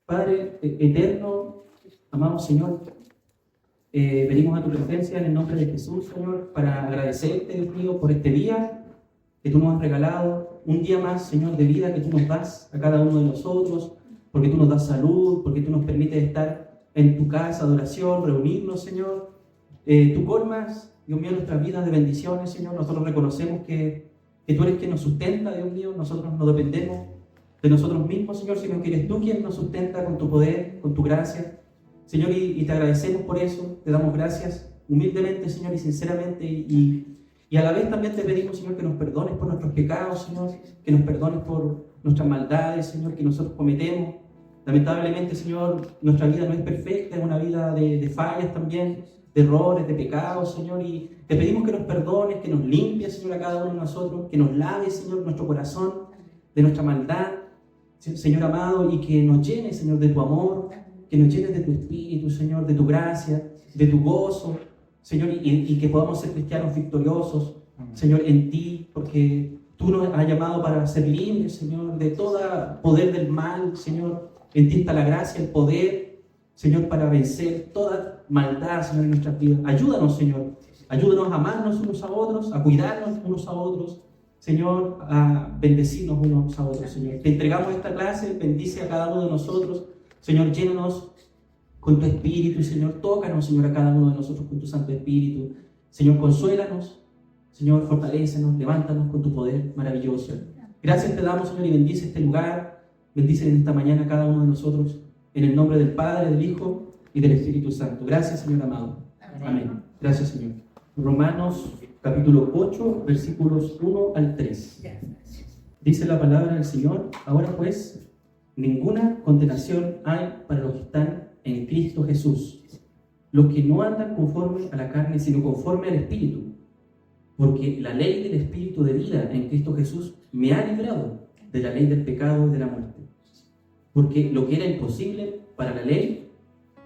Padre eterno, amado Señor, venimos a tu presencia en el nombre de Jesús, Señor, para agradecerte, Dios mío, por este día que tú nos has regalado, un día más, Señor, de vida que tú nos das a cada uno de nosotros, porque tú nos das salud, porque tú nos permites estar en tu casa de oración, reunirnos, Señor. Tú colmas, Dios mío, nuestras vidas de bendiciones, Señor. Nosotros reconocemos que tú eres quien nos sustenta, Dios mío. Nosotros no dependemos de nosotros mismos, Señor, sino que eres tú quien nos sustenta con tu poder, con tu gracia. Señor, y te agradecemos por eso, te damos gracias humildemente, Señor, y sinceramente, y a la vez también te pedimos, Señor, que nos perdones por nuestros pecados, Señor, que nos perdones por nuestras maldades, Señor, que nosotros cometemos. Lamentablemente, Señor, nuestra vida no es perfecta, es una vida de fallas también, de errores, de pecados, Señor, y te pedimos que nos perdones, que nos limpies, Señor, a cada uno de nosotros, que nos laves, Señor, nuestro corazón de nuestra maldad, Señor amado, y que nos llenes, Señor, de tu amor, que nos llenes de tu espíritu, Señor, de tu gracia, de tu gozo, Señor, y que podamos ser cristianos victoriosos, Señor, en ti, porque tú nos has llamado para ser libres, Señor, de todo poder del mal, Señor. En ti está la gracia, el poder, Señor, para vencer toda maldad, Señor, en nuestras vidas. Ayúdanos, Señor. Ayúdanos a amarnos unos a otros, a cuidarnos unos a otros, Señor, a bendecirnos unos a otros, Señor. Te entregamos esta clase, bendice a cada uno de nosotros. Señor, llénanos con tu Espíritu, Señor. Tócanos, Señor, a cada uno de nosotros con tu Santo Espíritu. Señor, consuélanos. Señor, fortalécenos, levántanos con tu poder maravilloso. Gracias te damos, Señor, y bendice este lugar. Bendice en esta mañana a cada uno de nosotros. En el nombre del Padre, del Hijo y del Espíritu Santo. Gracias, Señor amado. Amén. Gracias, Señor. Romanos capítulo 8, versículos 1 al 3. Dice la palabra del Señor: ahora pues, ninguna condenación hay para los que están en Cristo Jesús, los que no andan conforme a la carne, sino conforme al Espíritu. Porque la ley del Espíritu de vida en Cristo Jesús me ha librado de la ley del pecado y de la muerte. Porque lo que era imposible para la ley,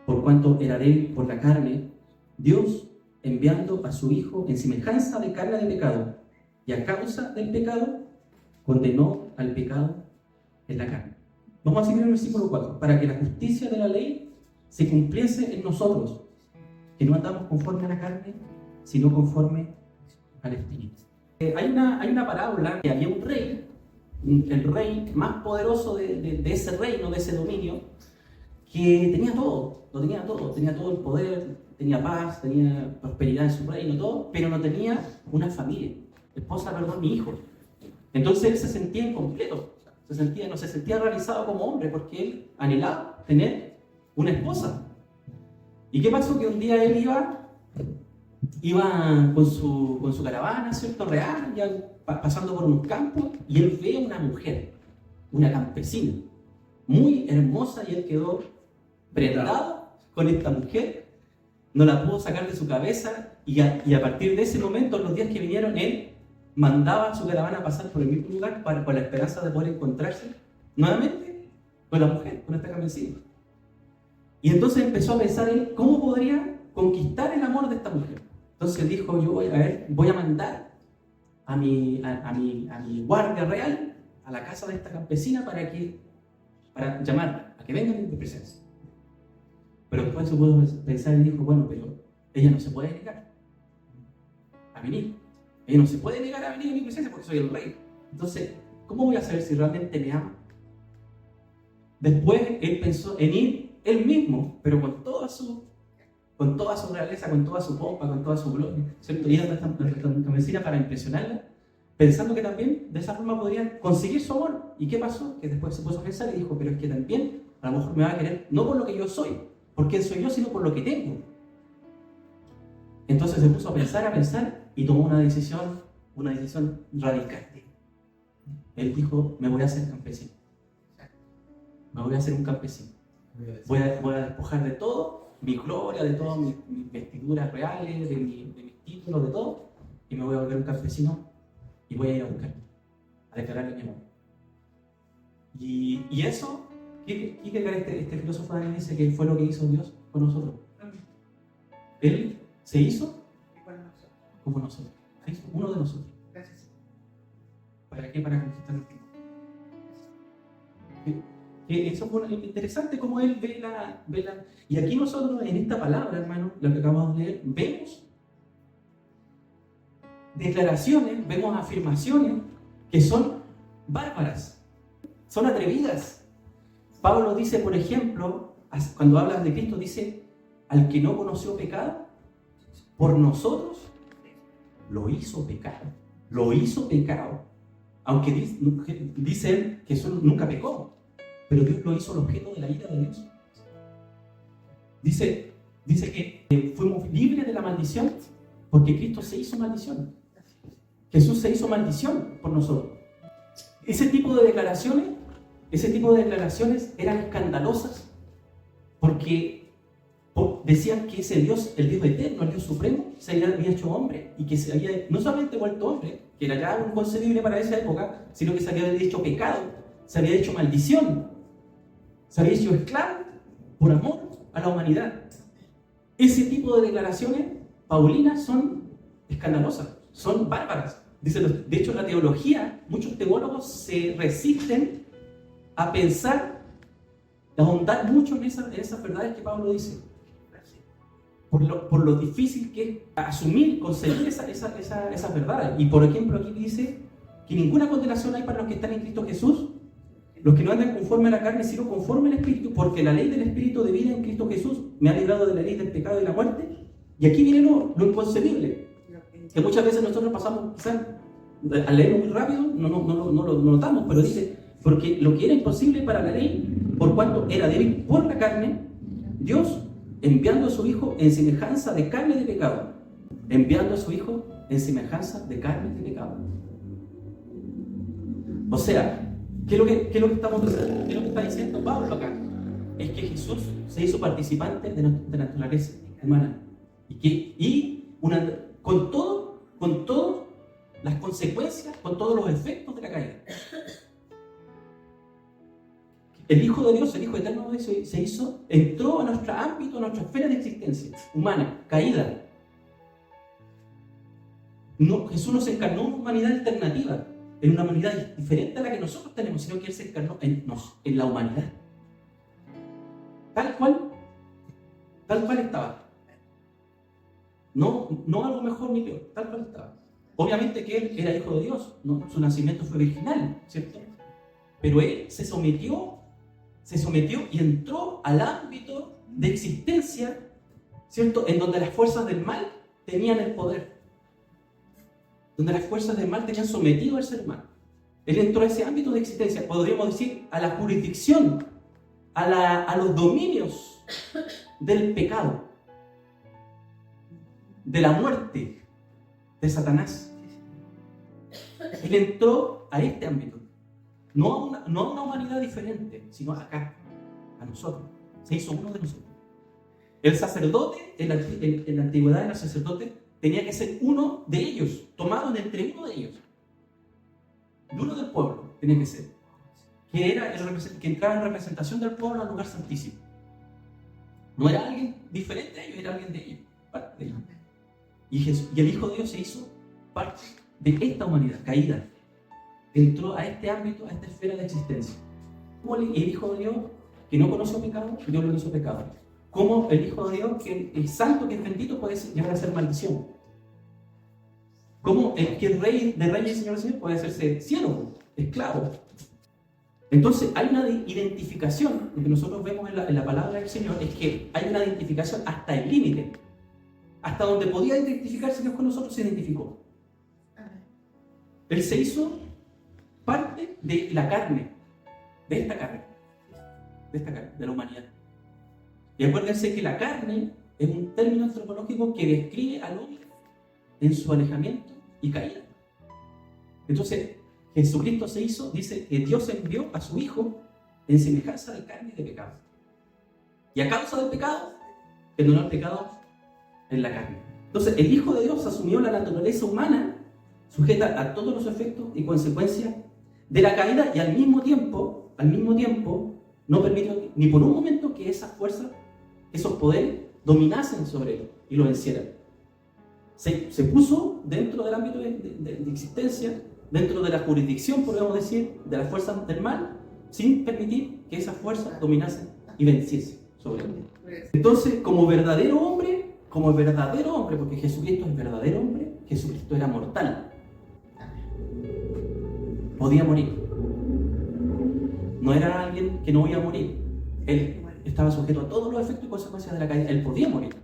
por cuanto era débil por la carne, Dios, enviando a su Hijo en semejanza de carne de pecado, y a causa del pecado, condenó al pecado en la carne. Vamos a seguir en el versículo 4. Para que la justicia de la ley se cumpliese en nosotros, que no andamos conforme a la carne, sino conforme al Espíritu. Hay una parábola que había un rey, el rey más poderoso de ese reino, de ese dominio, que tenía todo, lo tenía todo, tenía todo el poder, tenía paz, tenía prosperidad en su reino, todo, pero no tenía una familia, esposa, perdón, ni hijos. Entonces él se sentía incompleto, no se sentía realizado como hombre, porque él anhelaba tener una esposa. ¿Y qué pasó? Que un día él iba con su caravana, ¿cierto? Real, ya pasando por unos campos, y él ve una mujer, una campesina, muy hermosa, y él quedó prendado con esta mujer, no la pudo sacar de su cabeza, y a partir de ese momento, en los días que vinieron, él mandaba a su caravana a pasar por el mismo lugar con la esperanza de poder encontrarse nuevamente con la mujer, con esta campesina. Y entonces empezó a pensar él cómo podría conquistar el amor de esta mujer. Entonces dijo: yo voy a mandar a mi guardia real a la casa de esta campesina para llamarla, a que venga en mi presencia. Pero después se pudo pensar y dijo: bueno, pero ella no se puede negar a venir. Ella no se puede negar a venir a mi presencia porque soy el rey. Entonces, ¿cómo voy a saber si realmente me ama? Después él pensó en ir él mismo, pero con toda su realeza, con toda su pompa, con toda su gloria, ¿cierto? Ir a esta campesina para impresionarla, pensando que también de esa forma podrían conseguir su amor. ¿Y qué pasó? Que después se puso a pensar y dijo: pero es que también a lo mejor me va a querer no por lo que yo soy, por quién soy yo, sino por lo que tengo. Entonces se puso a pensar y tomó una decisión radical. Él dijo: me voy a hacer campesino. Me voy a hacer un campesino. Voy a despojar de todo, mi gloria, de todas mis vestiduras reales, de mis títulos, de todo, y me voy a volver un campesino y voy a ir a buscarlo, a declararle mi amor. Y eso, Kierkegaard, este filósofo danés, dice que fue lo que hizo Dios con nosotros. Él se hizo como nosotros, se hizo uno de nosotros. ¿Para qué? Para conquistar nuestro amor. Eso es interesante cómo él Y aquí nosotros, en esta palabra, hermano, lo que acabamos de leer, vemos declaraciones, vemos afirmaciones que son bárbaras, son atrevidas. Pablo dice, por ejemplo, cuando habla de Cristo, dice, al que no conoció pecado, por nosotros lo hizo pecado. Lo hizo pecado. Aunque dice él que eso nunca pecó, pero Dios lo hizo el objeto de la ira de Dios. Dice que fuimos libres de la maldición porque Cristo se hizo maldición. Jesús se hizo maldición por nosotros. Ese tipo de declaraciones eran escandalosas porque decían que ese Dios, el Dios eterno, el Dios supremo, se había hecho hombre y que se había no solamente vuelto hombre, que era ya inconcebible para esa época, sino que se había hecho pecado, se había hecho maldición, se había hecho esclavo por amor a la humanidad. Ese tipo de declaraciones paulinas son escandalosas, son bárbaras. De hecho, en la teología, muchos teólogos se resisten a pensar, a ahondar mucho en esas verdades que Pablo dice. Por lo difícil que es asumir, concebir esas verdades. Y por ejemplo, aquí dice que ninguna condenación hay para los que están en Cristo Jesús, los que no andan conforme a la carne, sino conforme al Espíritu, porque la ley del Espíritu de vida en Cristo Jesús me ha librado de la ley del pecado y de la muerte. Y aquí viene lo inconcebible, que muchas veces nosotros pasamos, quizás al leerlo muy rápido, no lo notamos, pero dice, porque lo que era imposible para la ley, por cuanto era débil por la carne, Dios, enviando a su Hijo en semejanza de carne de pecado, enviando a su Hijo en semejanza de carne de pecado. O sea, ¿qué es lo que estamos diciendo? ¿Qué es lo que está diciendo Pablo acá? Es que Jesús se hizo participante de nuestra naturaleza humana con todas las consecuencias, con todos los efectos de la caída. El Hijo de Dios, el Hijo eterno de Dios, entró a nuestro ámbito, a nuestra esfera de existencia humana, caída. No, Jesús no se encarnó en una humanidad alternativa, en una humanidad diferente a la que nosotros tenemos, sino que Él se encarnó en la humanidad. Tal cual estaba. No algo mejor ni peor, tal cual estaba. Obviamente que Él era Hijo de Dios, ¿no? Su nacimiento fue virginal, ¿cierto? Pero Él se sometió y entró al ámbito de existencia, ¿cierto? En donde las fuerzas del mal tenían el poder, donde las fuerzas del mal tenían sometido al ser humano. Él entró a ese ámbito de existencia, podríamos decir, a la jurisdicción, a los dominios del pecado, de la muerte, de Satanás. Él entró a este ámbito. No a una humanidad diferente, sino acá, a nosotros. Se hizo uno de nosotros. El sacerdote, en la antigüedad el sacerdote tenía que ser uno de ellos, tomado de entre uno de ellos. De uno del pueblo tenía que ser. Que entraba en representación del pueblo al lugar santísimo. No era alguien diferente a ellos, era alguien de ellos, parte de ellos. Y el Hijo de Dios se hizo parte de esta humanidad caída. Entró a este ámbito, a esta esfera de existencia. Como el Hijo de Dios que no conoció pecado, Dios lo hizo pecado. Como el Hijo de Dios que es santo, que es bendito, puede llegar a ser maldición. Como el que es rey de reyes y señor de señores puede hacerse siervo, esclavo. Entonces hay una identificación. Lo que nosotros vemos en la palabra del Señor es que hay una identificación hasta el límite. Hasta donde podía identificarse Dios con nosotros, se identificó. Él se hizo parte de la carne, de esta carne, de la humanidad. Y acuérdense que la carne es un término antropológico que describe al hombre en su alejamiento y caída. Entonces, Jesucristo se hizo, dice que Dios envió a su Hijo en semejanza de carne y de pecado. Y a causa del pecado, perdonó el pecado en la carne. Entonces, el Hijo de Dios asumió la naturaleza humana, sujeta a todos los efectos y consecuencias de la caída, y al mismo tiempo, no permitió ni por un momento que esas fuerzas, esos poderes, dominasen sobre él y lo vencieran. Se puso dentro del ámbito de existencia, dentro de la jurisdicción, podríamos decir, de las fuerzas del mal, sin permitir que esas fuerzas dominasen y venciesen sobre él. Entonces, como verdadero hombre, porque Jesucristo es verdadero hombre, Jesucristo era mortal. Podía morir. No era alguien que no iba a morir. Él estaba sujeto a todos los efectos y consecuencias de la caída. Él podía morir.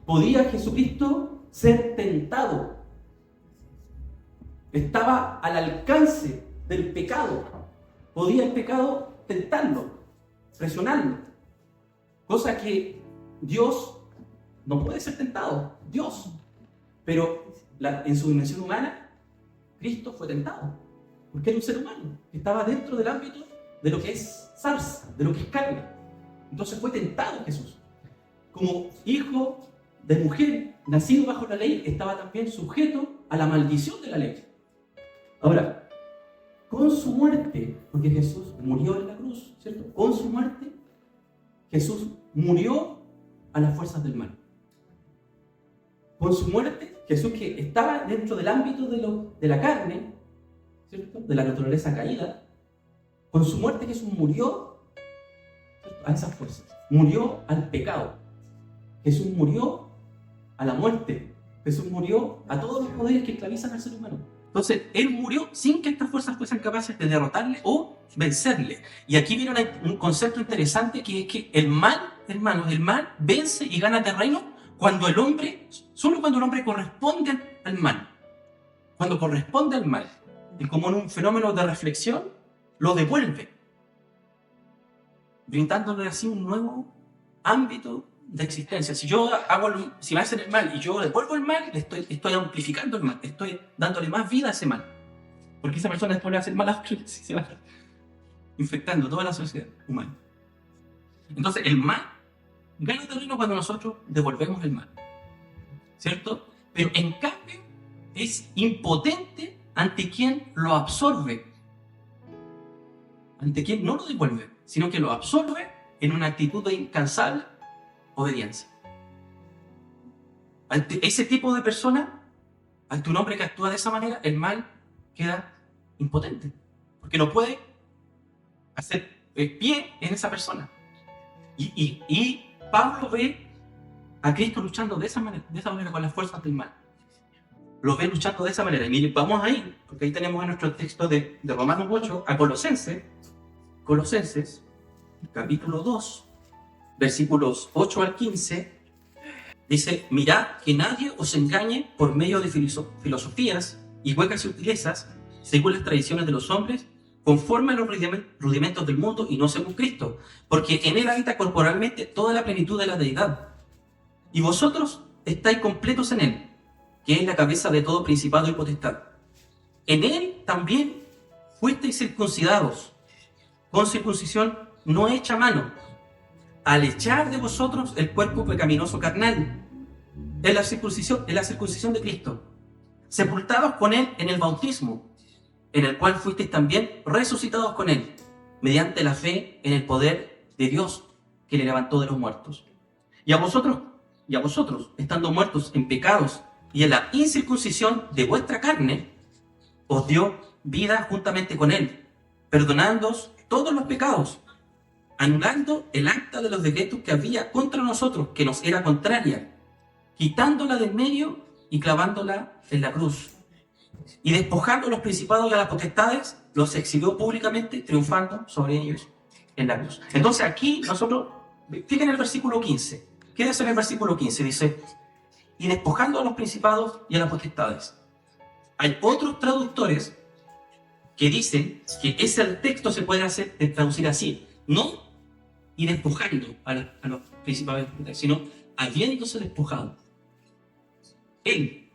Podía Jesucristo ser tentado. Estaba al alcance del pecado. Podía el pecado tentarlo, presionarlo. Cosa que Dios no puede ser tentado. Dios. Pero en su dimensión humana, Cristo fue tentado. Porque era un ser humano. Estaba dentro del ámbito de lo que es zarza, de lo que es carne. Entonces fue tentado Jesús. Como hijo de mujer, nacido bajo la ley, estaba también sujeto a la maldición de la ley. Ahora, con su muerte, porque Jesús murió en la cruz, ¿cierto? Con su muerte, Jesús murió a las fuerzas del mal. Con su muerte, Jesús, que estaba dentro del ámbito de la carne, ¿cierto? De la naturaleza caída, con su muerte Jesús murió, ¿cierto?, a esas fuerzas. Murió al pecado. Jesús murió a la muerte. Jesús murió a todos los poderes que esclavizan al ser humano. Entonces, Él murió sin que estas fuerzas fuesen capaces de derrotarle o vencerle. Y aquí viene un concepto interesante, que es que el mal, hermanos, el mal vence y gana terreno solo cuando el hombre corresponde al mal. Cuando corresponde al mal. Y como en un fenómeno de reflexión, lo devuelve, brindándole así un nuevo ámbito de existencia. Si me hacen el mal y yo devuelvo el mal, estoy amplificando el mal, estoy dándole más vida a ese mal. Porque esa persona después le hace el mal a otro y se va infectando toda la sociedad humana. Entonces el mal gana terreno cuando nosotros devolvemos el mal, ¿cierto? Pero en cambio es impotente ante quien lo absorbe, ante quien no lo devuelve, sino que lo absorbe en una actitud de incansable obediencia. Ante ese tipo de persona, ante un hombre que actúa de esa manera, el mal queda impotente, porque no puede hacer pie en esa persona. Y Pablo ve a Cristo luchando de esa manera con las fuerzas del mal. Lo ve luchando de esa manera. Y mire, vamos ahí, porque ahí tenemos en nuestro texto de Romanos 8 a Colosenses, capítulo 2, versículos 8 al 15, dice: mirad que nadie os engañe por medio de filosofías y huecas sutilezas, según las tradiciones de los hombres, conforme a los rudimentos del mundo y no según Cristo, porque en él habita corporalmente toda la plenitud de la deidad. Y vosotros estáis completos en él, que es la cabeza de todo principado y potestad. En él también fuisteis circuncidados, con circuncisión no hecha a mano, al echar de vosotros el cuerpo pecaminoso carnal, en la circuncisión de Cristo, sepultados con él en el bautismo, en el cual fuisteis también resucitados con él, mediante la fe en el poder de Dios que le levantó de los muertos. Y a vosotros, estando muertos en pecados y en la incircuncisión de vuestra carne, os dio vida juntamente con él, perdonándoos todos los pecados, anulando el acta de los decretos que había contra nosotros, que nos era contraria, quitándola del medio y clavándola en la cruz. Y despojando a los principados y a las potestades, los exhibió públicamente, triunfando sobre ellos en la cruz. Entonces aquí nosotros, fíjense en el versículo 15. ¿Qué dice en el versículo 15? Dice: y despojando a los principados y a las potestades. Hay otros traductores que dicen que ese texto se puede traducir así: no y despojando a los principados, sino habiéndose despojado. Él,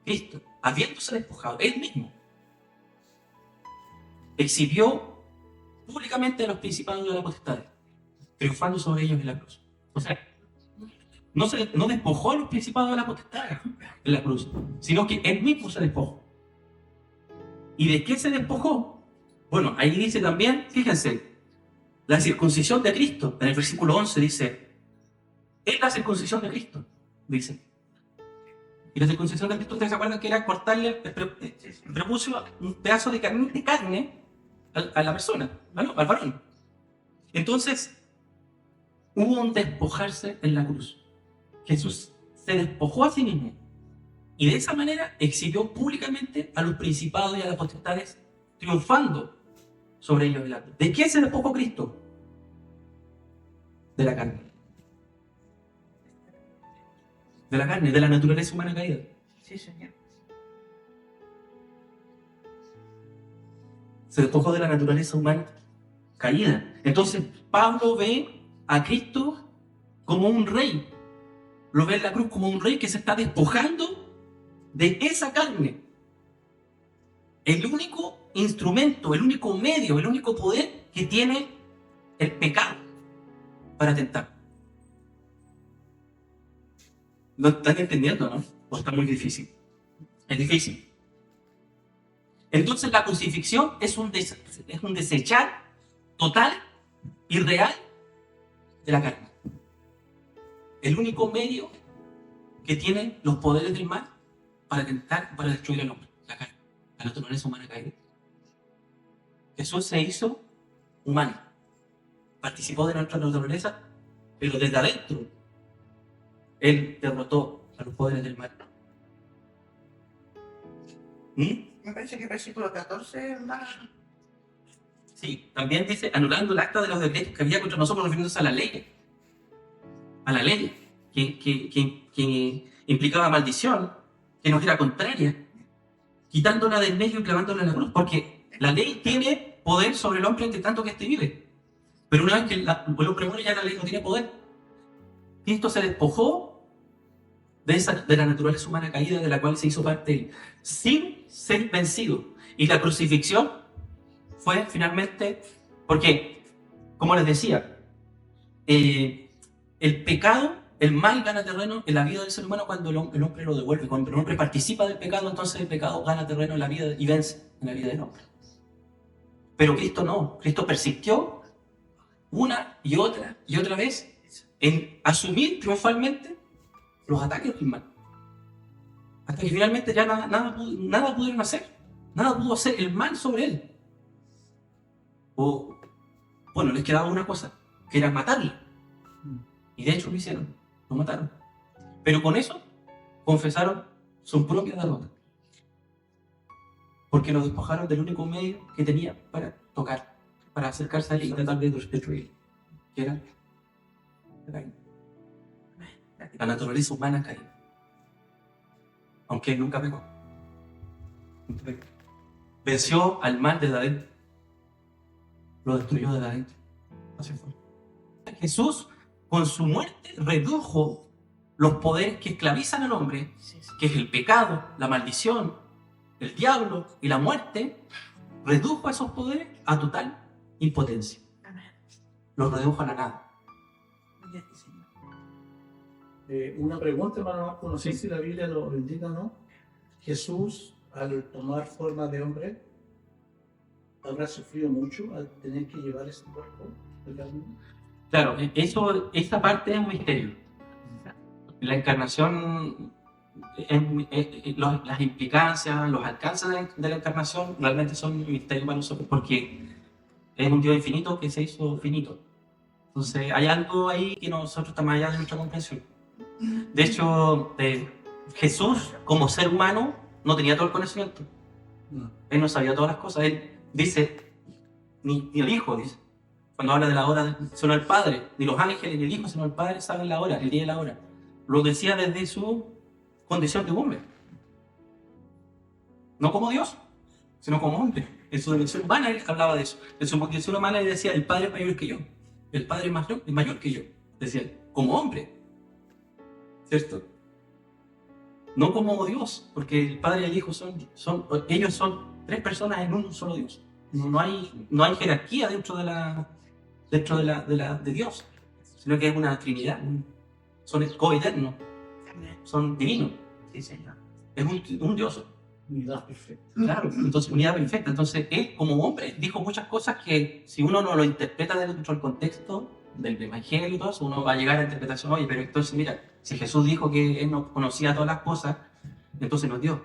Cristo, habiéndose despojado, Él mismo, exhibió públicamente a los principados y a las potestades, triunfando sobre ellos en la cruz. O sea, no despojó a los principados y a las potestades en la cruz, sino que Él mismo se despojó. ¿Y de qué se despojó? Bueno, ahí dice también, fíjense, la circuncisión de Cristo. En el versículo 11 dice: es la circuncisión de Cristo, dice. Y la circuncisión de Cristo, ¿ustedes se acuerdan que era cortarle el prepucio, un pedazo de carne a la persona, al varón? Entonces, hubo un despojarse en la cruz. Jesús se despojó a sí mismo y de esa manera exhibió públicamente a los principados y a las potestades, triunfando sobre ellos en la cruz. ¿De qué se despojó Cristo? De la carne. De la carne, de la naturaleza humana caída. Sí, Señor. Se despojó de la naturaleza humana caída. Entonces, Pablo ve a Cristo como un rey. Lo ve en la cruz como un rey que se está despojando de esa carne. El único instrumento, el único medio, el único poder que tiene el pecado para tentar. ¿Lo están entendiendo, no? ¿O está muy difícil? Es difícil. Entonces la crucifixión es un desechar total y real de la carne. El único medio que tienen los poderes del mal para tentar, para destruir al hombre, la carne, la naturaleza humana caída. Jesús se hizo humano, participó de nuestra naturaleza, pero desde adentro Él derrotó a los poderes del mal. Me parece que el versículo 14 es más... Sí, también dice, anulando el acta de los decretos que había contra nosotros, refiriéndose a la ley. A la ley, que implicaba maldición, que nos era contraria, quitándola del medio y clavándola en la cruz, porque la ley tiene poder sobre el hombre entre tanto que éste vive. Pero una vez que el hombre muere, ya la ley no tiene poder. Cristo se despojó de la naturaleza humana caída de la cual se hizo parte él, sin ser vencido. Y la crucifixión fue finalmente, porque, como les decía, el pecado, el mal gana terreno en la vida del ser humano cuando el hombre lo devuelve. Cuando el hombre participa del pecado, entonces el pecado gana terreno en la vida y vence en la vida del hombre. Pero Cristo no. Cristo persistió una y otra vez en asumir triunfalmente los ataques del mal. Hasta que finalmente ya nada pudieron hacer. Nada pudo hacer el mal sobre él. O, bueno, les quedaba una cosa, que era matarlo. Y de hecho lo hicieron, lo mataron. Pero con eso confesaron su propia derrota. Porque lo despojaron del único medio que tenía para tocar, para acercarse a él y tratar de destruir, que era la naturaleza humana caída. Aunque él nunca pecó. Venció al mal desde adentro. Lo destruyó desde adentro. Así fue. Jesús, con su muerte, redujo los poderes que esclavizan al hombre, que es el pecado, la maldición, el diablo y la muerte. Redujo esos poderes a total impotencia. Los redujo a la nada. Una pregunta, hermano Marco, no sé si la Biblia lo indica o no. Jesús, al tomar forma de hombre, habrá sufrido mucho al tener que llevar ese cuerpo de carne. Claro, esta parte es un misterio. La encarnación, las implicancias, los alcances de la encarnación realmente son un misterio para nosotros, porque es un Dios infinito que se hizo finito. Entonces hay algo ahí que nosotros está más allá de nuestra comprensión. De hecho, Jesús, como ser humano, no tenía todo el conocimiento. Él no sabía todas las cosas. Él dice, ni el Hijo, dice, cuando habla de la hora, sino el Padre, ni los ángeles, ni el Hijo, sino el Padre saben la hora, el día y la hora. Lo decía desde su condición de hombre. No como Dios, sino como hombre. En su dimensión humana él hablaba de eso. En su condición humana él decía, el Padre es mayor que yo. El Padre es mayor que yo. Decía él, como hombre. ¿Cierto? No como Dios, porque el Padre y el Hijo ellos son tres personas en un solo Dios. No hay jerarquía dentro de Dios, sino que es una trinidad. Son coeternos, son divinos. Sí, Señor. Es un Dios. Unidad perfecta. Claro, entonces unidad perfecta. Entonces él como hombre dijo muchas cosas que si uno no lo interpreta dentro del contexto del Evangelio y todo eso, uno va a llegar a la interpretación, oye, pero entonces mira, si Jesús dijo que él no conocía todas las cosas, entonces no es Dios.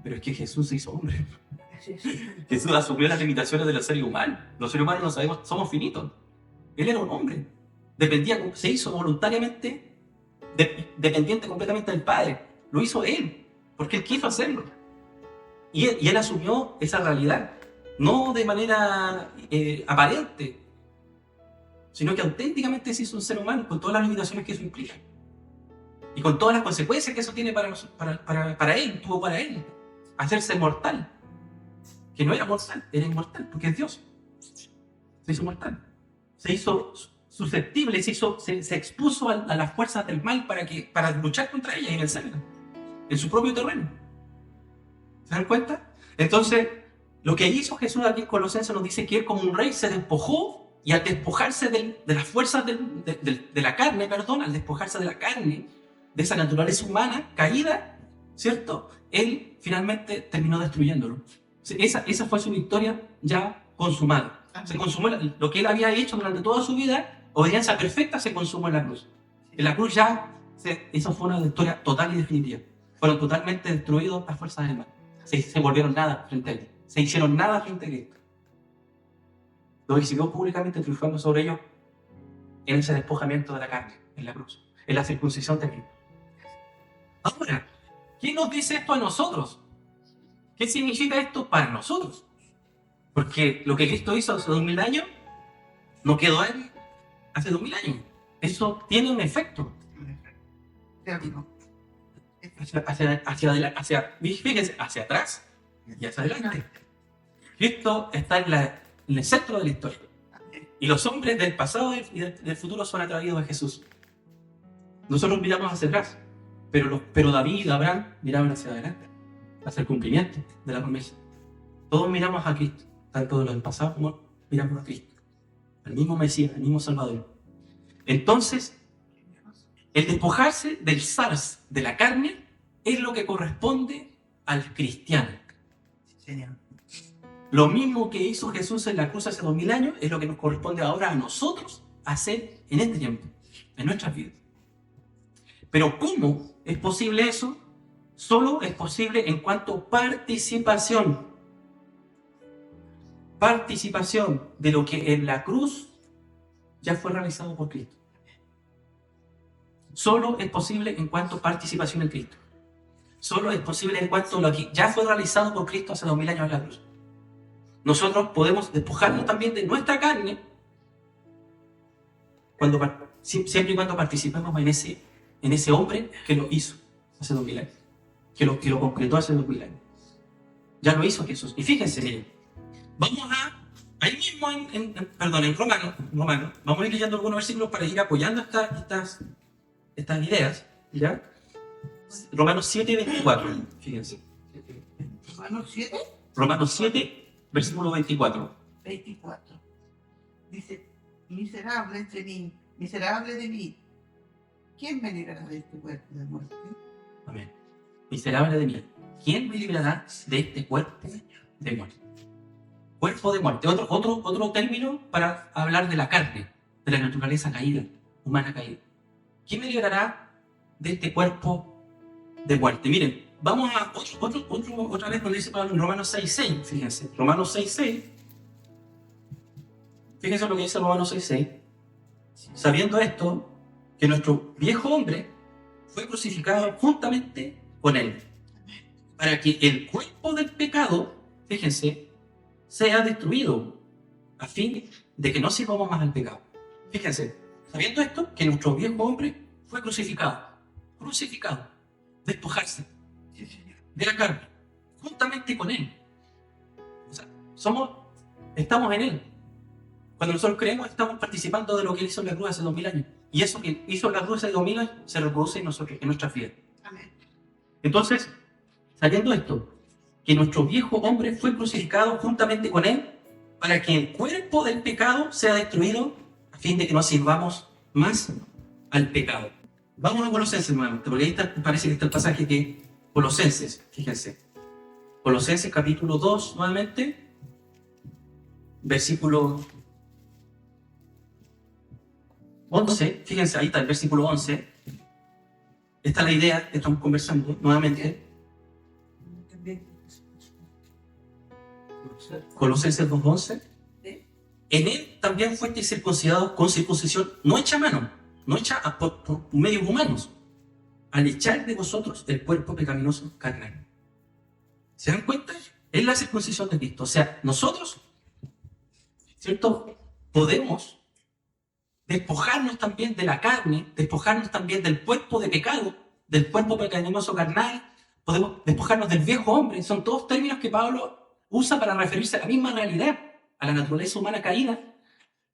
Pero es que Jesús se hizo hombre. Sí, sí. Jesús asumió las limitaciones de los seres humanos. Los seres humanos no sabemos, somos finitos. Él era un hombre. Se hizo voluntariamente dependiente completamente del Padre. Lo hizo Él, porque Él quiso hacerlo. Y él asumió esa realidad, no de manera aparente, sino que auténticamente se hizo un ser humano con todas las limitaciones que eso implica. Y con todas las consecuencias que eso tiene para él, tuvo para él. Hacerse mortal. Que no era mortal, era inmortal, porque es Dios. Se hizo mortal. Se hizo susceptible, se expuso a las fuerzas del mal para luchar contra ellas y vencerlas. En su propio terreno. ¿Se dan cuenta? Entonces, lo que hizo Jesús aquí en Colosenses nos dice que Él como un rey se despojó, y al despojarse de las fuerzas de la carne, al despojarse de la carne, de esa naturaleza humana caída, ¿cierto? Él finalmente terminó destruyéndolo. Esa fue su victoria ya consumada. Se consumó lo que Él había hecho durante toda su vida, obediencia perfecta, se consumó en la cruz. En la cruz esa fue una victoria total y definitiva. Fueron totalmente destruidos las fuerzas del mal. Se volvieron nada frente a Él. Se hicieron nada frente a Cristo. Lo exhibió públicamente triunfando sobre ellos en ese despojamiento de la carne, en la cruz, en la circuncisión de Cristo. Ahora, ¿qué nos dice esto a nosotros? ¿Qué significa esto para nosotros? Porque lo que Cristo hizo hace 2000 años no quedó ahí hace 2000 años. Eso tiene un efecto. Fíjense, hacia atrás y hacia adelante. Cristo está en el centro de la historia. Y los hombres del pasado y del futuro son atraídos a Jesús. Nosotros miramos hacia atrás, pero David y Abraham miraban hacia adelante, hacia el cumplimiento de la promesa. Todos miramos a Cristo, tanto de los del pasado como miramos a Cristo, al mismo Mesías, al mismo Salvador. Entonces, el despojarse del zars de la carne es lo que corresponde al cristiano. Lo mismo que hizo Jesús en la cruz hace 2000 años es lo que nos corresponde ahora a nosotros hacer en este tiempo, en nuestras vidas. Pero ¿cómo es posible eso? Solo es posible en cuanto a participación. Participación de lo que en la cruz ya fue realizado por Cristo. Solo es posible en cuanto a participación en Cristo. Solo es posible en cuanto a lo que ya fue realizado por Cristo hace 2000 años en la cruz. Nosotros podemos despojarnos también de nuestra carne siempre y cuando participemos en ese hombre que lo hizo hace 2000 años, que lo concretó hace 2000 años. Ya lo hizo Jesús. Y fíjense, miren, vamos ahí mismo en Romanos, vamos a ir leyendo algunos versículos para ir apoyando estas ideas, ¿ya? Romanos 7, 24, fíjense. ¿Romanos 7? Romanos 7, versículo 24. 24. Dice, miserable de mí, ¿quién me librará de este cuerpo de muerte? Amén. Miserable de mí, ¿quién me librará de este cuerpo de muerte? Cuerpo de muerte, otro término para hablar de la carne, de la naturaleza caída, humana caída. ¿Quién me librará de este cuerpo de muerte? Miren, vamos a otra vez donde dice Pablo en Romanos 6.6, fíjense, Romanos 6.6, fíjense lo que dice Romanos 6.6, sabiendo esto, que nuestro viejo hombre fue crucificado juntamente con él, para que el cuerpo del pecado, fíjense, sea destruido, a fin de que no sirvamos más al pecado. Fíjense, sabiendo esto, que nuestro viejo hombre fue crucificado, despojarse de la carne, juntamente con él. O sea, estamos en él. Cuando nosotros creemos, estamos participando de lo que él hizo en la cruz hace 2000 años. Y eso que hizo en la cruz hace 2000 años se reproduce en nosotros, en nuestra vida. Entonces, sabiendo esto, que nuestro viejo hombre fue crucificado juntamente con él, para que el cuerpo del pecado sea destruido, a fin de que no sirvamos más al pecado. Vamos a Colosenses nuevamente, porque ahí parece que está el pasaje que Colosenses, fíjense. Colosenses capítulo 2 nuevamente, versículo 11, fíjense, ahí está el versículo 11. Esta es la idea que estamos conversando nuevamente. Colosenses 2.11. en él también fuisteis circuncidados con circuncisión no hecha a mano, no hecha por medios humanos, al echar de vosotros el cuerpo pecaminoso carnal. ¿Se dan cuenta? Es la circuncisión de Cristo. O sea, nosotros, ¿cierto? Podemos despojarnos también de la carne, despojarnos también del cuerpo de pecado, del cuerpo pecaminoso carnal, podemos despojarnos del viejo hombre. Son todos términos que Pablo usa para referirse a la misma realidad, a la naturaleza humana caída.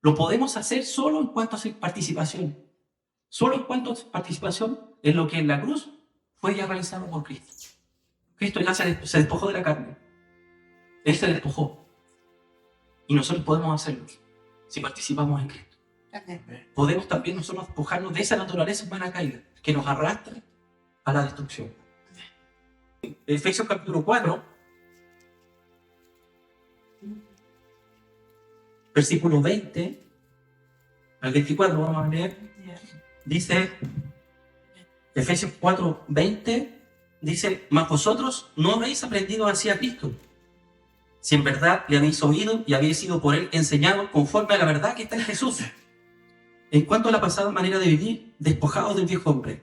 Lo podemos hacer solo en cuanto a participación. Solo en cuanto a participación en lo que en la cruz fue ya realizado por Cristo. Cristo ya se despojó de la carne. Él se despojó. Y nosotros podemos hacerlo si participamos en Cristo. Podemos también nosotros despojarnos de esa naturaleza humana caída que nos arrastra a la destrucción. Efesios capítulo 4, versículo 20 al 24, vamos a leer. Dice, Efesios 4, 20, dice: mas vosotros no habéis aprendido así a Cristo, si en verdad le habéis oído y habéis sido por él enseñados conforme a la verdad que está en Jesús. En cuanto a la pasada manera de vivir, despojados del viejo hombre,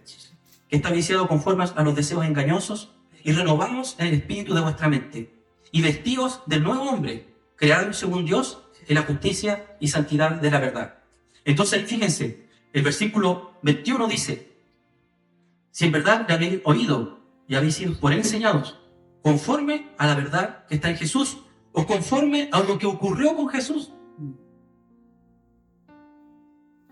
que está viciado conforme a los deseos engañosos, y renovados en el espíritu de vuestra mente, y vestidos del nuevo hombre, creado según Dios en la justicia y santidad de la verdad. Entonces, fíjense, el versículo 21 dice: si en verdad le habéis oído y habéis sido por él enseñados, conforme a la verdad que está en Jesús, o conforme a lo que ocurrió con Jesús.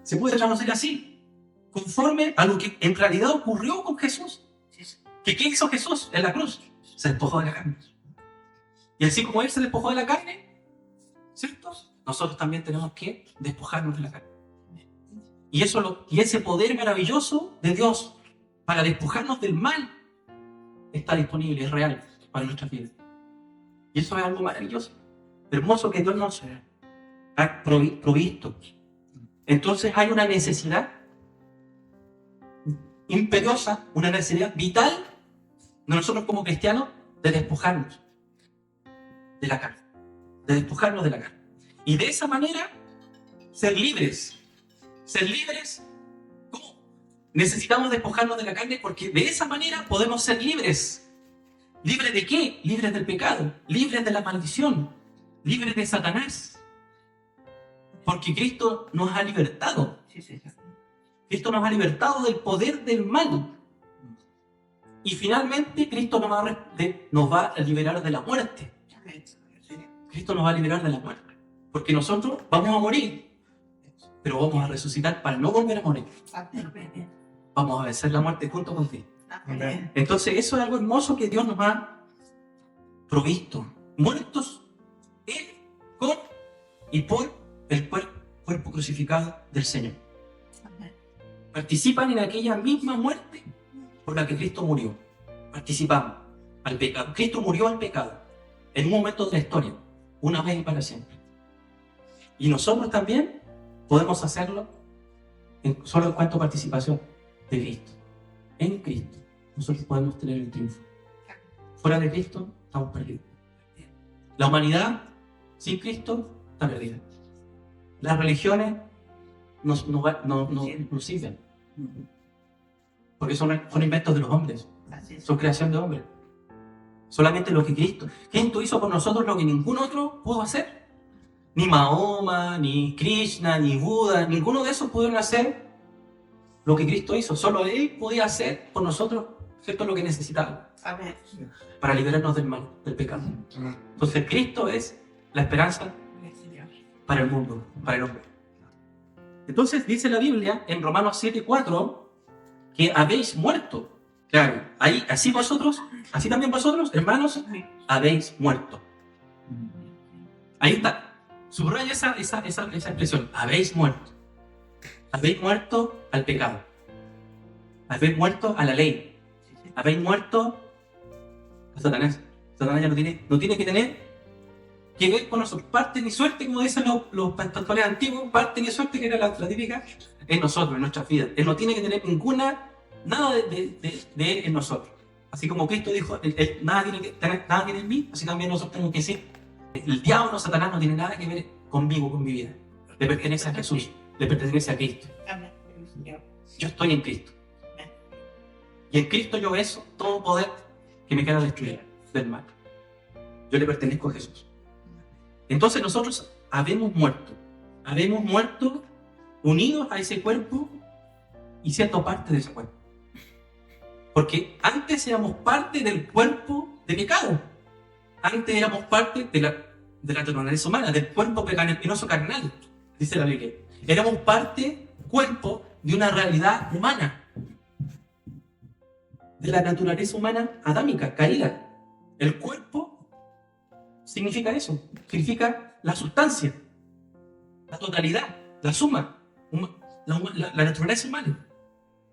Se puede traducir así: conforme a lo que en realidad ocurrió con Jesús. ¿Qué hizo Jesús en la cruz? Se despojó de la carne. Y así como él se despojó de la carne, ¿cierto? Nosotros también tenemos que despojarnos de la carne. Y ese poder maravilloso de Dios para despojarnos del mal está disponible, es real para nuestras vidas. Y eso es algo maravilloso, hermoso, que Dios nos ha provisto. Entonces hay una necesidad imperiosa, una necesidad vital de nosotros como cristianos de despojarnos de la carne, de despojarnos de la carne. Y de esa manera ser libres. Ser libres, ¿cómo? Necesitamos despojarnos de la carne porque de esa manera podemos ser libres. ¿Libres de qué? Libres del pecado, libres de la maldición, libres de Satanás. Porque Cristo nos ha libertado. Cristo nos ha libertado del poder del mal. Y finalmente Cristo nos va a liberar de la muerte. Cristo nos va a liberar de la muerte. Porque nosotros vamos a morir, pero vamos a resucitar para no volver a morir. Vamos a vencer la muerte junto con Cristo. Entonces eso es algo hermoso que Dios nos ha provisto. Muertos en, con y por el cuerpo crucificado del Señor. Participan en aquella misma muerte por la que Cristo murió. Participamos al pecado. Cristo murió al pecado en un momento de la historia, una vez y para siempre. Y nosotros también podemos hacerlo solo en cuanto a participación de Cristo. En Cristo nosotros podemos tener el triunfo. Fuera de Cristo estamos perdidos. La humanidad sin Cristo está perdida. Las religiones no sirven. Porque son inventos de los hombres. Son creación de hombres. Solamente lo que Cristo hizo por nosotros, lo que ningún otro pudo hacer. Ni Mahoma, ni Krishna, ni Buda, ninguno de esos pudieron hacer lo que Cristo hizo. Solo Él podía hacer por nosotros, ¿cierto?, lo que necesitaba. Amén. Para liberarnos del mal, del pecado. Entonces Cristo es la esperanza para el mundo, para el hombre. Entonces dice la Biblia en Romanos 7:4 que habéis muerto. Claro, ahí, así también vosotros, hermanos, habéis muerto. Ahí está. Subraya esa expresión. Habéis muerto. Habéis muerto al pecado. Habéis muerto a la ley. Habéis muerto a Satanás. Satanás ya no tiene que tener que ver con nosotros. Parte ni suerte, como dicen los pastores antiguos, parte ni suerte, que era la típica, en nosotros, en nuestras vidas. Él no tiene que tener nada de él en nosotros. Así como Cristo dijo, nada tiene en mí, así también nosotros tenemos que decir, el diablo, Satanás, no tiene nada que ver conmigo, con mi vida. Le pertenece a Jesús, le pertenece a Cristo. Amén. Señor. Yo estoy en Cristo. Y en Cristo yo beso todo poder que me quiera destruir del mal. Yo le pertenezco a Jesús. Entonces nosotros habemos muerto unidos a ese cuerpo y siendo parte de ese cuerpo. Porque antes éramos parte del cuerpo de pecado. Antes éramos parte de la naturaleza humana, del cuerpo pecaminoso carnal, dice la Biblia. Éramos parte, cuerpo, de una realidad humana. De la naturaleza humana adámica, caída. El cuerpo significa eso, significa la sustancia, la totalidad, la suma, la naturaleza humana.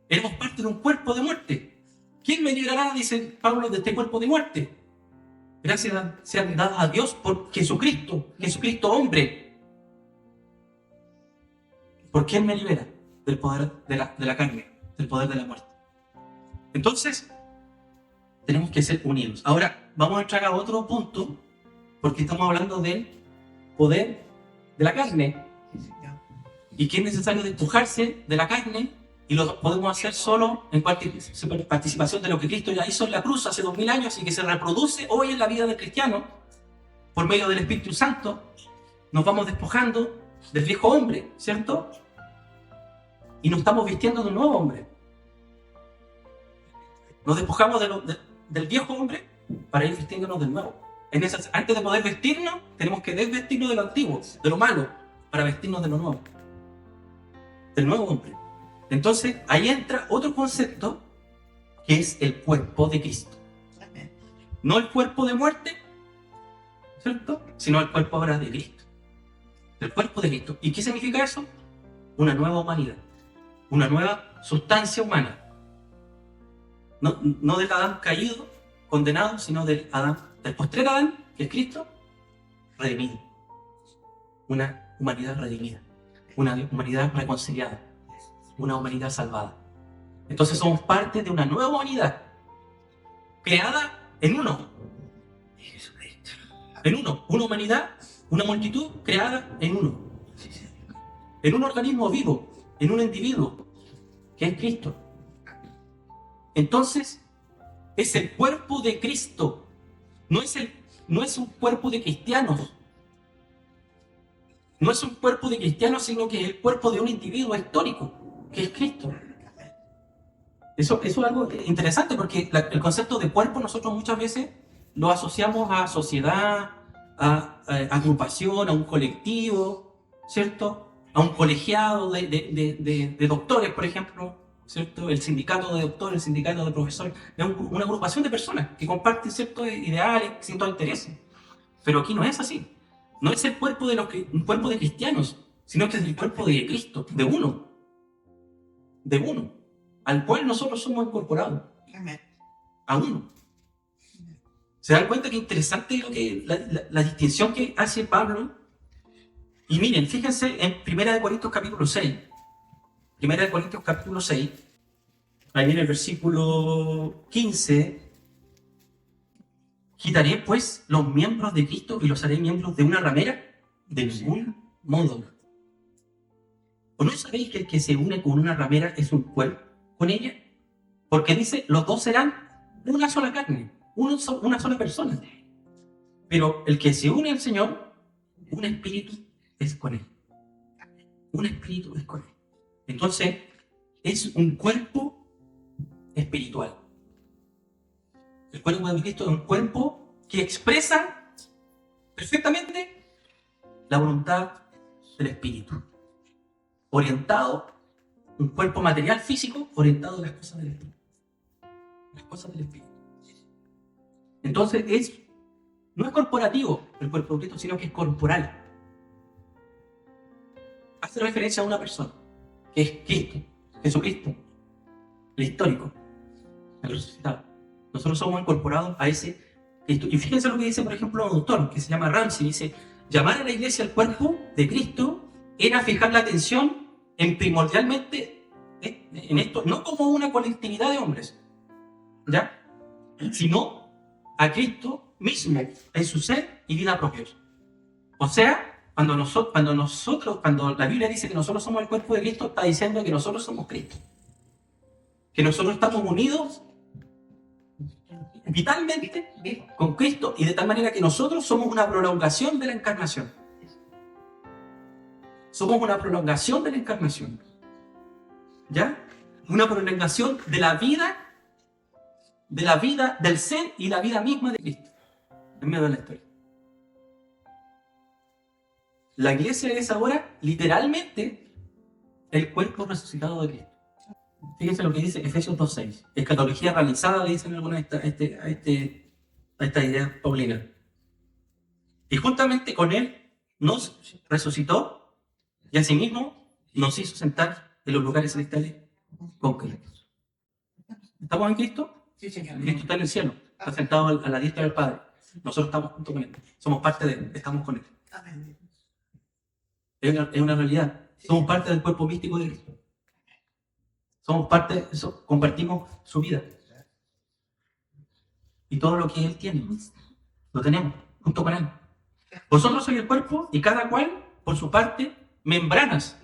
Éramos parte de un cuerpo de muerte. ¿Quién me librará, dice Pablo, de este cuerpo de muerte? Gracias sean dadas a Dios por Jesucristo hombre. ¿Por quién me libera? Del poder de la carne, del poder de la muerte. Entonces, tenemos que ser unidos. Ahora, vamos a entrar a otro punto, porque estamos hablando del poder de la carne. Sí, Señor. Y que es necesario despojarse de la carne, y lo podemos hacer solo en participación de lo que Cristo ya hizo en la cruz hace 2000 años y que se reproduce hoy en la vida del cristiano por medio del Espíritu Santo. Nos vamos despojando del viejo hombre, ¿cierto? Y nos estamos vistiendo de un nuevo hombre. Nos despojamos del viejo hombre para ir vistiéndonos del nuevo. Antes de poder vestirnos, tenemos que desvestirnos de lo antiguo, de lo malo, para vestirnos de lo nuevo, del nuevo hombre. Entonces, ahí entra otro concepto que es el cuerpo de Cristo. Amén. No el cuerpo de muerte, ¿cierto? Sino el cuerpo ahora de Cristo. El cuerpo de Cristo. ¿Y qué significa eso? Una nueva humanidad. Una nueva sustancia humana. No del Adán caído, condenado, sino del postrer Adán, que es Cristo, redimido. Una humanidad redimida. Una humanidad reconciliada. Una humanidad salvada. Entonces somos parte de una nueva humanidad creada en uno. En uno. Una humanidad, una multitud creada en uno. En un organismo vivo, en un individuo, que es Cristo. Entonces, es el cuerpo de Cristo. No es un cuerpo de cristianos. No es un cuerpo de cristianos, sino que es el cuerpo de un individuo histórico, que es Cristo. Eso es algo interesante porque el concepto de cuerpo nosotros muchas veces lo asociamos a sociedad, a agrupación, a un colectivo, ¿cierto? A un colegiado de doctores, por ejemplo, ¿cierto? El sindicato de doctores, el sindicato de profesores, es una agrupación de personas que comparten ciertos ideales, ciertos intereses. Pero aquí no es así. No es el cuerpo un cuerpo de cristianos, sino que es el cuerpo de Cristo, de uno, al cual nosotros somos incorporados, Amén. a uno. ¿Se dan cuenta qué interesante la distinción que hace Pablo? Y miren, fíjense en 1 Corintios capítulo 6. 1 Corintios capítulo 6, ahí en el versículo 15, quitaré pues los miembros de Cristo y los haré miembros de una ramera, de ningún modo. ¿O no sabéis que el que se une con una ramera es un cuerpo con ella? Porque dice, los dos serán una sola carne, una sola persona. Pero el que se une al Señor, un espíritu es con él. Un espíritu es con él. Entonces, es un cuerpo espiritual. El cuerpo de Cristo es un cuerpo que expresa perfectamente la voluntad del espíritu. Orientado, un cuerpo material, físico, orientado a las cosas del espíritu. Las cosas del espíritu. Entonces, no es corporativo el cuerpo de Cristo, sino que es corporal. Hace referencia a una persona, que es Cristo, Jesucristo, el histórico, el resucitado. Nosotros somos incorporados a ese Cristo. Y fíjense lo que dice, por ejemplo, un autor que se llama Ramsey, dice, llamar a la iglesia al cuerpo de Cristo era fijar la atención en primordialmente en esto, no como una colectividad de hombres, ¿ya? Sino a Cristo mismo en su ser y vida propios. O sea, cuando la Biblia dice que nosotros somos el cuerpo de Cristo, está diciendo que nosotros somos Cristo. Que nosotros estamos unidos vitalmente con Cristo y de tal manera que nosotros somos una prolongación de la encarnación. Somos una prolongación de la encarnación. ¿Ya? Una prolongación de la vida del ser y la vida misma de Cristo en medio de la historia. La iglesia es ahora literalmente el cuerpo resucitado de Cristo. Fíjense lo que dice Efesios 2:6. Escatología realizada, le dicen algunas a esta idea paulina. Y juntamente con él nos resucitó y asimismo nos hizo sentar en los lugares celestiales con Cristo. ¿Estamos en Cristo? Sí, Señor. Cristo está en el cielo, está sentado a la diestra del Padre. Nosotros estamos junto con él, somos parte de él, estamos con él. Amén. Es una realidad. Somos parte del cuerpo místico de Cristo. Somos parte, compartimos su vida. Y todo lo que Él tiene, lo tenemos junto con Él. Vosotros sois el cuerpo y cada cual, por su parte, membranas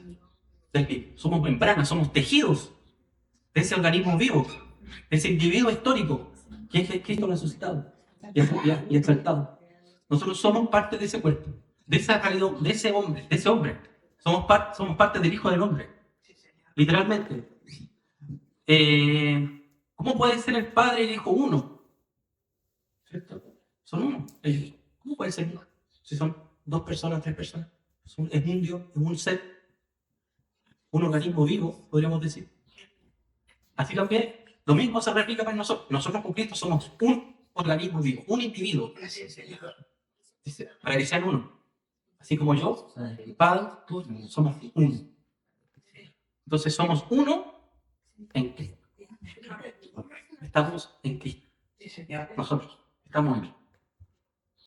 del mismo. Somos membranas, somos tejidos de ese organismo vivo, de ese individuo histórico, que es Cristo resucitado y exaltado. Nosotros somos parte de ese cuerpo, de esa realidad, de ese hombre. Somos parte del Hijo del Hombre. Literalmente. ¿Cómo puede ser el Padre y el Hijo uno? ¿Cierto? Son uno, ellos. ¿Cómo puede ser uno? Si son 2 personas, 3 personas. Es un Dios, es un ser, un organismo vivo, podríamos decir. Así también, lo mismo se replica para nosotros. Nosotros con Cristo somos un organismo vivo, un individuo. Gracias, Señor. Dice, para que sean uno. Así como yo, el Padre, tú, somos uno. Entonces somos uno en Cristo. Estamos en Cristo. Sí, Señor. Nosotros estamos en Él.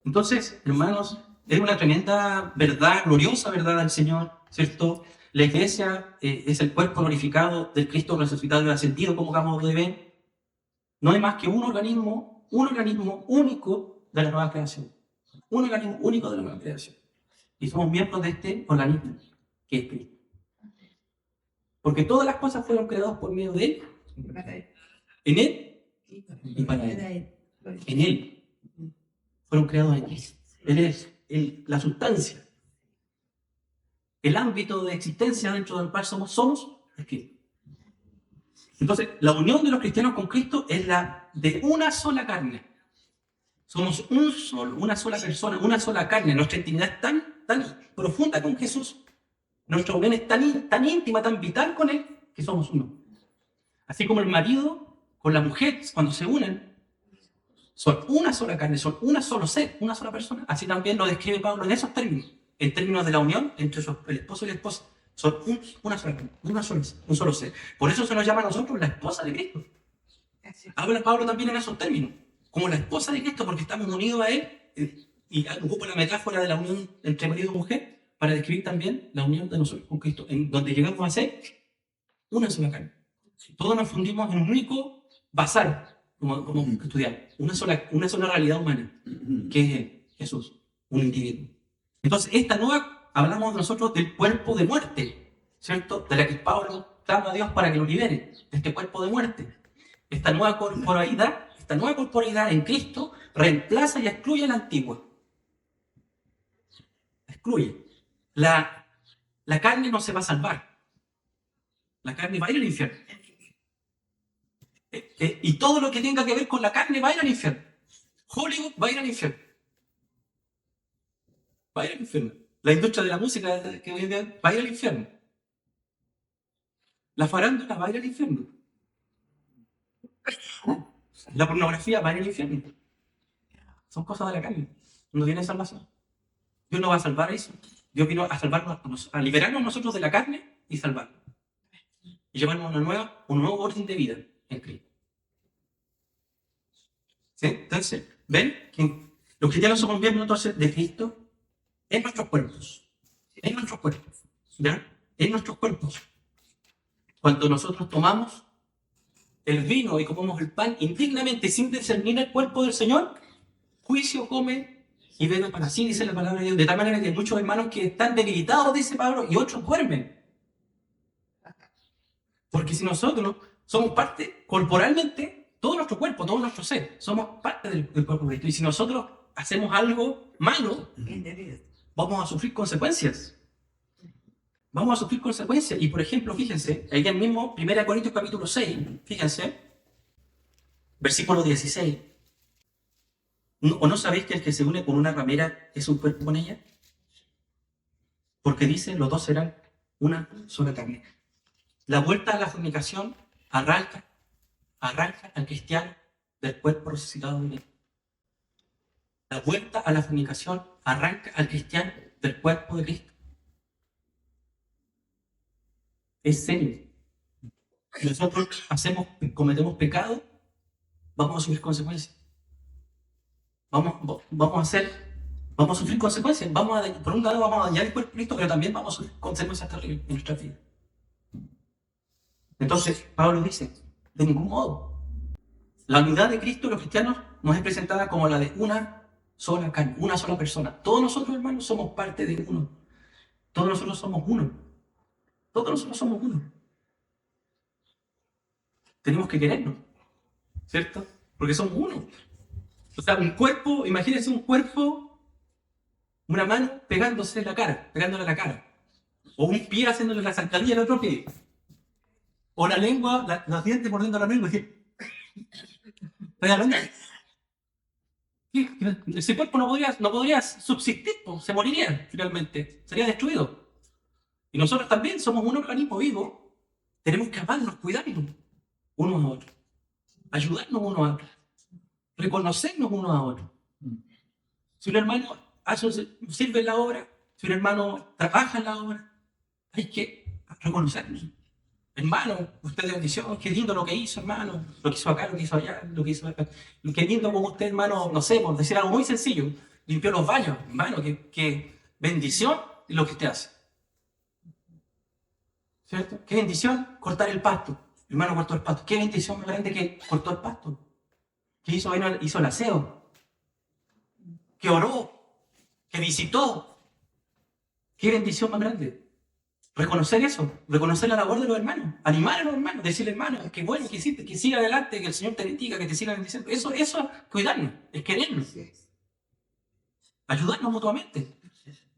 Entonces, hermanos, es una tremenda verdad, gloriosa verdad del Señor, ¿cierto? La iglesia es el cuerpo glorificado del Cristo resucitado y ascendido, como acabamos de ver. No hay más que un organismo único de la nueva creación. Un organismo único de la nueva creación. Y somos miembros de este organismo, que es Cristo. Porque todas las cosas fueron creadas por medio de Él, en Él y para Él. En Él. Fueron creados en Él. Él es la sustancia. El ámbito de existencia dentro del cual somos es Cristo. Entonces, la unión de los cristianos con Cristo es la de una sola carne. Somos una sola persona, una sola carne. Nuestra intimidad es tan profunda con Jesús. Nuestra unión es tan íntima, tan vital con Él, que somos uno. Así como el marido con la mujer, cuando se unen, son una sola carne, son un solo ser, una sola persona. Así también lo describe Pablo en esos términos. En términos de la unión entre el esposo y la esposa. Son una sola carne, un solo ser. Por eso se nos llama a nosotros la esposa de Cristo. Habla Pablo también en esos términos. Como la esposa de Cristo, porque estamos unidos a Él. Y ocupa la metáfora de la unión entre marido y mujer para describir también la unión de nosotros con Cristo, en donde llegamos a ser una sola carne. Todos nos fundimos en un único bazar, como estudiar, una sola realidad humana, que es Él, Jesús, un individuo. Entonces, hablamos nosotros del cuerpo de muerte, ¿cierto? De la que Pablo clama a Dios para que lo libere, de este cuerpo de muerte. Esta nueva corporeidad en Cristo reemplaza y excluye la antigua. Excluye. La carne no se va a salvar. La carne va a ir al infierno. Y todo lo que tenga que ver con la carne va a ir al infierno. Hollywood va a ir al infierno. Va a ir al infierno. La industria de la música que hoy en día va a ir al infierno. La farándula va a ir al infierno. La pornografía va a ir al infierno. Son cosas de la carne. No tiene salvación. Dios no va a salvar eso. Dios vino a salvarnos, a liberarnos nosotros de la carne y salvarnos. Y llevarnos un nuevo orden de vida en Cristo. ¿Sí? Entonces, ¿ven? Que los cristianos somos miembros entonces de Cristo en nuestros cuerpos. En nuestros cuerpos. ¿Ya? En nuestros cuerpos. Cuando nosotros tomamos el vino y comemos el pan indignamente sin discernir el cuerpo del Señor, juicio come y velan para sí, dice la palabra de Dios, de tal manera que hay muchos hermanos que están debilitados, dice Pablo, y otros duermen. Porque si nosotros somos parte, corporalmente, todo nuestro cuerpo, todo nuestro ser, somos parte del cuerpo de Cristo. Y si nosotros hacemos algo malo, Indebido. vamos a sufrir consecuencias. Vamos a sufrir consecuencias. Y por ejemplo, fíjense, ahí mismo, 1 Corintios capítulo 6, fíjense, versículo 16. ¿O no sabéis que el que se une con una ramera es un cuerpo con ella? Porque dice, los dos serán una sola carne. La vuelta a la fornicación arranca al cristiano del cuerpo resucitado de Cristo. La vuelta a la fornicación arranca al cristiano del cuerpo de Cristo. Es serio. Si nosotros cometemos pecado, vamos a sufrir consecuencias. Vamos a sufrir consecuencias. Por un lado vamos a dañar el cuerpo de Cristo, pero también vamos a sufrir consecuencias terribles en nuestra vida. Entonces, Pablo dice, de ningún modo. La unidad de Cristo, los cristianos, nos es presentada como la de una sola carne, una sola persona. Todos nosotros, hermanos, somos parte de uno. Todos nosotros somos uno. Todos nosotros somos uno. Tenemos que querernos, ¿cierto? Porque somos uno. O sea, un cuerpo, imagínense un cuerpo, una mano pegándole a la cara. O un pie haciéndole la zancadilla al otro pie. O la lengua, los dientes mordiendo la lengua. Ese cuerpo no podría subsistir, se moriría finalmente, sería destruido. Y nosotros también somos un organismo vivo, tenemos que amarnos, cuidarnos unos a otros, ayudarnos unos a otros, reconocernos unos a otros. Si un hermano sirve en la obra, si un hermano trabaja en la obra, hay que reconocernos. Hermano, usted de bendición, qué lindo lo que hizo, hermano, lo que hizo acá, lo que hizo allá, lo que hizo acá. Qué lindo como usted, hermano, no sé, por decir algo muy sencillo, limpió los baños, hermano, qué bendición lo que usted hace. ¿Cierto? Qué bendición cortar el pasto. Hermano, cortó el pasto. Qué bendición más grande que cortó el pasto. Que hizo el aseo. Que oró. Que visitó. Qué bendición más grande. Reconocer eso. Reconocer la labor de los hermanos. Animar a los hermanos. Decirle, hermano, qué bueno que hiciste. Que siga adelante. Que el Señor te bendiga. Que te siga bendiciendo. Eso es cuidarnos. Es querernos. Ayudarnos mutuamente.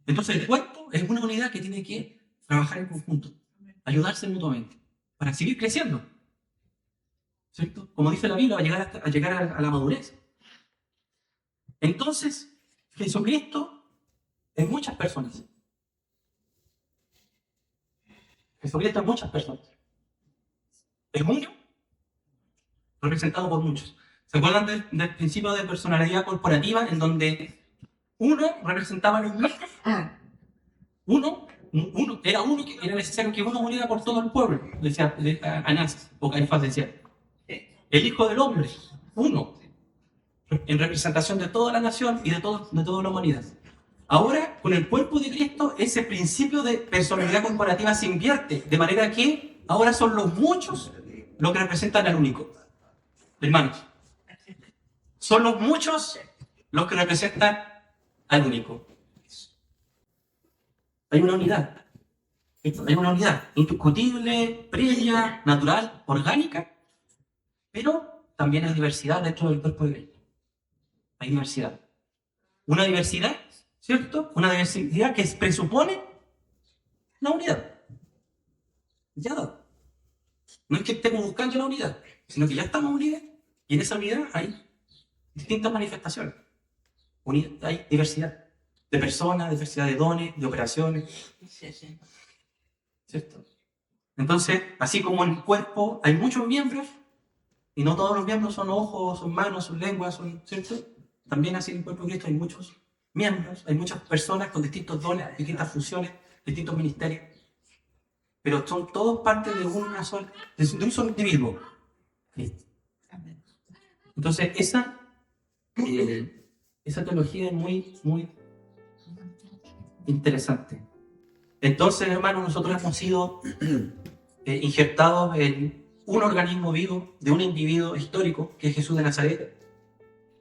Entonces el cuerpo es una unidad que tiene que trabajar en conjunto. Ayudarse mutuamente, para seguir creciendo, ¿cierto? Como dice la Biblia, a llegar a la madurez. Entonces, Jesucristo es muchas personas. Jesucristo es muchas personas. Es uno, representado por muchos. ¿Se acuerdan del principio de personalidad corporativa, en donde uno representaba a los demás? Era necesario que uno muriera por todo el pueblo, decía Anás o Caifás decía. El Hijo del Hombre, uno, en representación de toda la nación y de toda la humanidad. Ahora, con el cuerpo de Cristo, ese principio de personalidad corporativa se invierte, de manera que ahora son los muchos los que representan al único. Hermanos, son los muchos los que representan al único. Hay una unidad indiscutible, previa, natural, orgánica, pero también hay diversidad dentro del cuerpo de Cristo. Hay diversidad. Una diversidad, ¿cierto? Una diversidad que presupone la unidad. Ya. No es que estemos buscando la unidad, sino que ya estamos unidos y en esa unidad hay distintas manifestaciones. Hay diversidad de personas, diversidad de dones, de operaciones. ¿Cierto? Entonces, así como en el cuerpo hay muchos miembros, y no todos los miembros son ojos, son manos, son lenguas, ¿cierto? También así en el cuerpo de Cristo hay muchos miembros, hay muchas personas con distintos dones, distintas funciones, distintos ministerios, pero son todos parte de un solo individuo, Cristo. Entonces, esa teología es muy interesante. Entonces, hermanos, nosotros hemos sido injertados en un organismo vivo de un individuo histórico que es Jesús de Nazaret.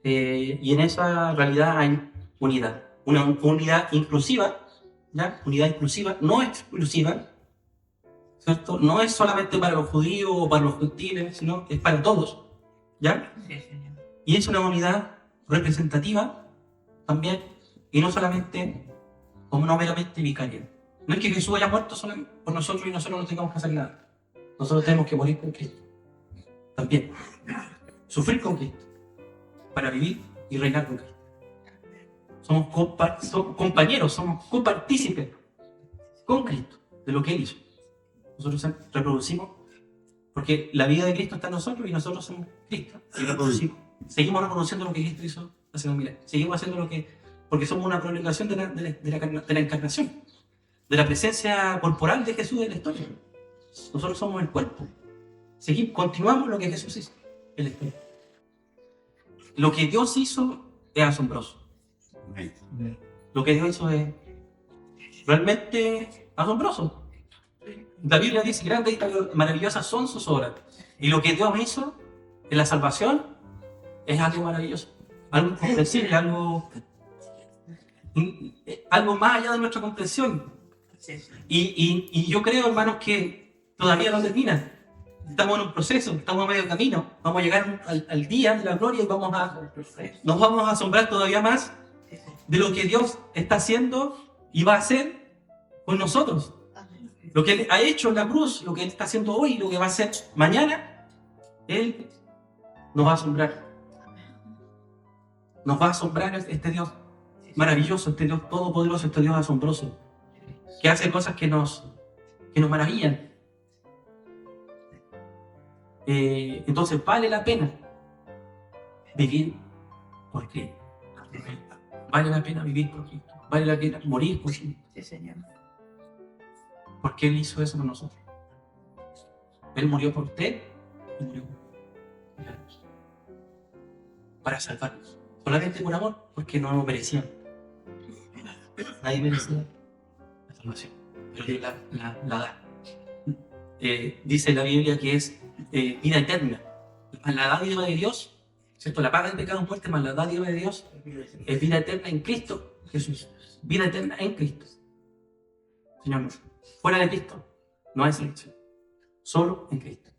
Y en esa realidad hay unidad. Una unidad inclusiva, ¿ya? Unidad inclusiva, no exclusiva, ¿cierto? No es solamente para los judíos o para los gentiles, sino es para todos, ¿ya? Sí, Señor. Y es una unidad representativa también, y no solamente como no meramente vicaria. No es que Jesús haya muerto solamente por nosotros y nosotros no tengamos que hacer nada. Nosotros tenemos que morir con Cristo. También. Sufrir con Cristo. Para vivir y reinar con Cristo. Somos compañeros, somos copartícipes con Cristo de lo que Él hizo. Nosotros reproducimos, porque la vida de Cristo está en nosotros y nosotros somos Cristo. Y reproducimos. Seguimos reproduciendo lo que Cristo hizo hace 2000 años. Seguimos haciendo lo que... Porque somos una prolongación de la encarnación. De la presencia corporal de Jesús en la historia. Nosotros somos el cuerpo. Continuamos lo que Jesús hizo en la historia. Lo que Dios hizo es asombroso. Lo que Dios hizo es realmente asombroso. La Biblia dice, grandes y maravillosas son sus obras. Y lo que Dios hizo en la salvación es algo maravilloso. Algo incomprensible, algo más allá de nuestra comprensión. Y yo creo, hermanos, que todavía no termina. Estamos en un proceso, estamos a medio camino. Vamos a llegar al día de la gloria y nos vamos a asombrar todavía más de lo que Dios está haciendo y va a hacer con nosotros. Lo que Él ha hecho en la cruz, lo que Él está haciendo hoy, lo que va a hacer mañana, Él nos va a asombrar. Nos va a asombrar este Dios maravilloso, este Dios todopoderoso, este Dios asombroso, que hace cosas que nos maravillan. Entonces vale la pena vivir por Cristo. Vale la pena vivir por Cristo. Vale la pena morir por Cristo. Sí, Señor. Porque Él hizo eso por nosotros. Él murió por usted y murió por nosotros. Para salvarnos. Solamente por amor, porque no lo merecían. Nadie merecía la salvación. Pero Dios la da. Dice la Biblia que es vida eterna. La dádiva de Dios, ¿cierto? La paga del pecado es muerte, más la dádiva de Dios es vida eterna en Cristo Jesús. Vida eterna en Cristo. Señor, fuera de Cristo no hay salvación. Solo en Cristo.